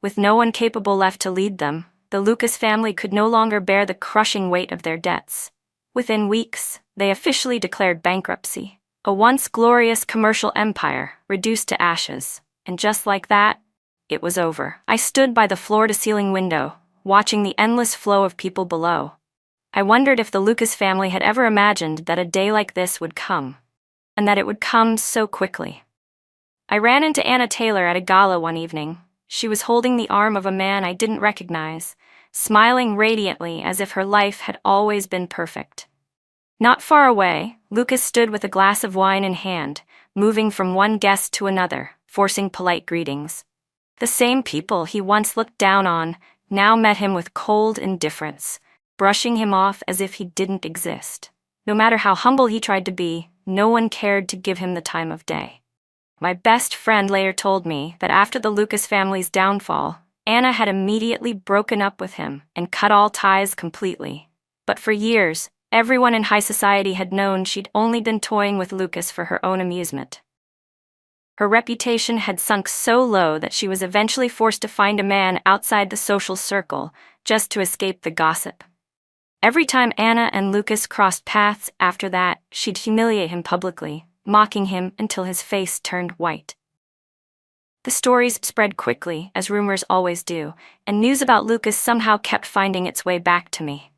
A: With no one capable left to lead them, the Lucas family could no longer bear the crushing weight of their debts. Within weeks, they officially declared bankruptcy. A once glorious commercial empire reduced to ashes, and just like that, it was over. I stood by the floor-to-ceiling window, watching the endless flow of people below. I wondered if the Lucas family had ever imagined that a day like this would come, and that it would come so quickly. I ran into Anna Taylor at a gala one evening. She was holding the arm of a man I didn't recognize, smiling radiantly as if her life had always been perfect. Not far away, Lucas stood with a glass of wine in hand, moving from one guest to another, forcing polite greetings. The same people he once looked down on now met him with cold indifference, brushing him off as if he didn't exist. No matter how humble he tried to be, no one cared to give him the time of day. My best friend later told me that after the Lucas family's downfall, Anna had immediately broken up with him and cut all ties completely. But for years, everyone in high society had known she'd only been toying with Lucas for her own amusement. Her reputation had sunk so low that she was eventually forced to find a man outside the social circle just to escape the gossip. Every time Anna and Lucas crossed paths after that, she'd humiliate him publicly, mocking him until his face turned white. The stories spread quickly, as rumors always do, and news about Lucas somehow kept finding its way back to me.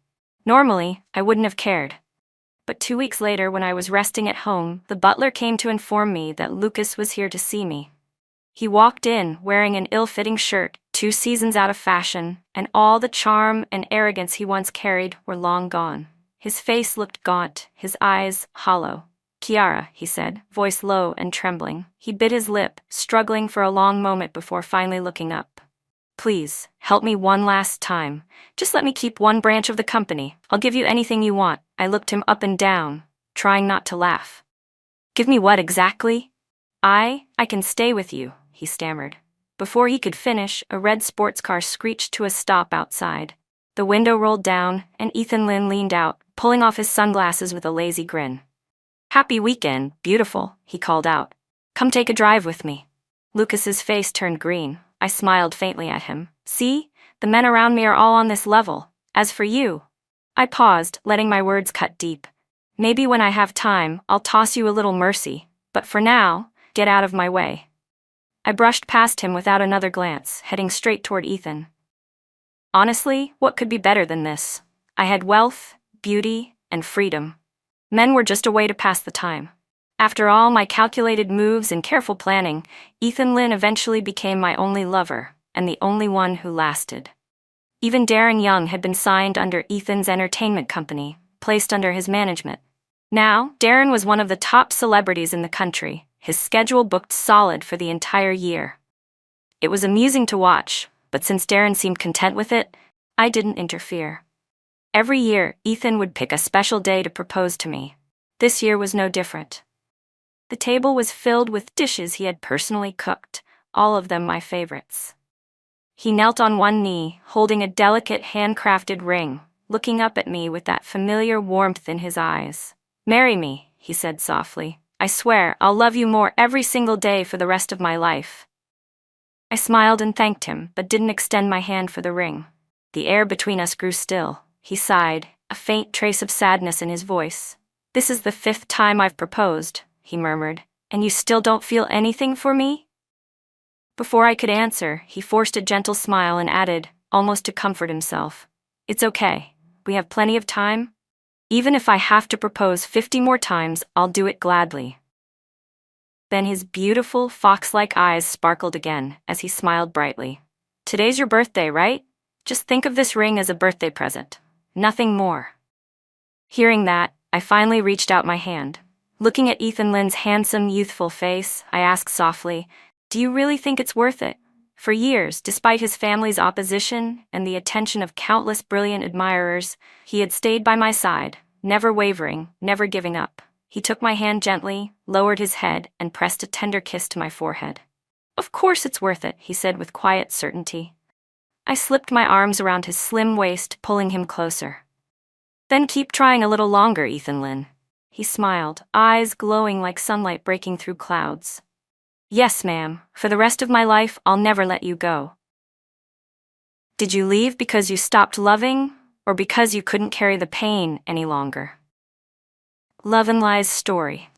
A: Normally, I wouldn't have cared. But 2 weeks later, when I was resting at home, the butler came to inform me that Lucas was here to see me. He walked in, wearing an ill-fitting shirt, 2 seasons out of fashion, and all the charm and arrogance he once carried were long gone. His face looked gaunt, his eyes hollow. "Kiara," he said, voice low and trembling. He bit his lip, struggling for a long moment before finally looking up. "Please, help me one last time. Just let me keep one branch of the company. I'll give you anything you want." I looked him up and down, trying not to laugh. "Give me what exactly?" I can stay with you," he stammered. Before he could finish, a red sports car screeched to a stop outside. The window rolled down, and Ethan Lin leaned out, pulling off his sunglasses with a lazy grin. "Happy weekend, beautiful," he called out. "Come take a drive with me." Lucas's face turned green. I smiled faintly at him. "See? The men around me are all on this level. As for you..." I paused, letting my words cut deep. "Maybe when I have time, I'll toss you a little mercy. But for now, get out of my way." I brushed past him without another glance, heading straight toward Ethan. Honestly, what could be better than this? I had wealth, beauty, and freedom. Men were just a way to pass the time. After all my calculated moves and careful planning, Ethan Lin eventually became my only lover, and the only one who lasted. Even Darren Young had been signed under Ethan's entertainment company, placed under his management. Now, Darren was one of the top celebrities in the country, his schedule booked solid for the entire year. It was amusing to watch, but since Darren seemed content with it, I didn't interfere. Every year, Ethan would pick a special day to propose to me. This year was no different. The table was filled with dishes he had personally cooked, all of them my favorites. He knelt on one knee, holding a delicate handcrafted ring, looking up at me with that familiar warmth in his eyes. "Marry me," he said softly. "I swear I'll love you more every single day for the rest of my life." I smiled and thanked him, but didn't extend my hand for the ring. The air between us grew still. He sighed, a faint trace of sadness in his voice. "This is the 5th time I've proposed," he murmured, "and you still don't feel anything for me?" Before I could answer, he forced a gentle smile and added, almost to comfort himself, "It's okay. We have plenty of time. Even if I have to propose 50 more times, I'll do it gladly." Then his beautiful, fox-like eyes sparkled again as he smiled brightly. "Today's your birthday, right? Just think of this ring as a birthday present. Nothing more." Hearing that, I finally reached out my hand. Looking at Ethan Lin's handsome, youthful face, I asked softly, "Do you really think it's worth it?" For years, despite his family's opposition and the attention of countless brilliant admirers, he had stayed by my side, never wavering, never giving up. He took my hand gently, lowered his head, and pressed a tender kiss to my forehead. "Of course it's worth it," he said with quiet certainty. I slipped my arms around his slim waist, pulling him closer. "Then keep trying a little longer, Ethan Lin." He smiled, eyes glowing like sunlight breaking through clouds. "Yes, ma'am. For the rest of my life, I'll never let you go." Did you leave because you stopped loving, or because you couldn't carry the pain any longer? Love and Lies story.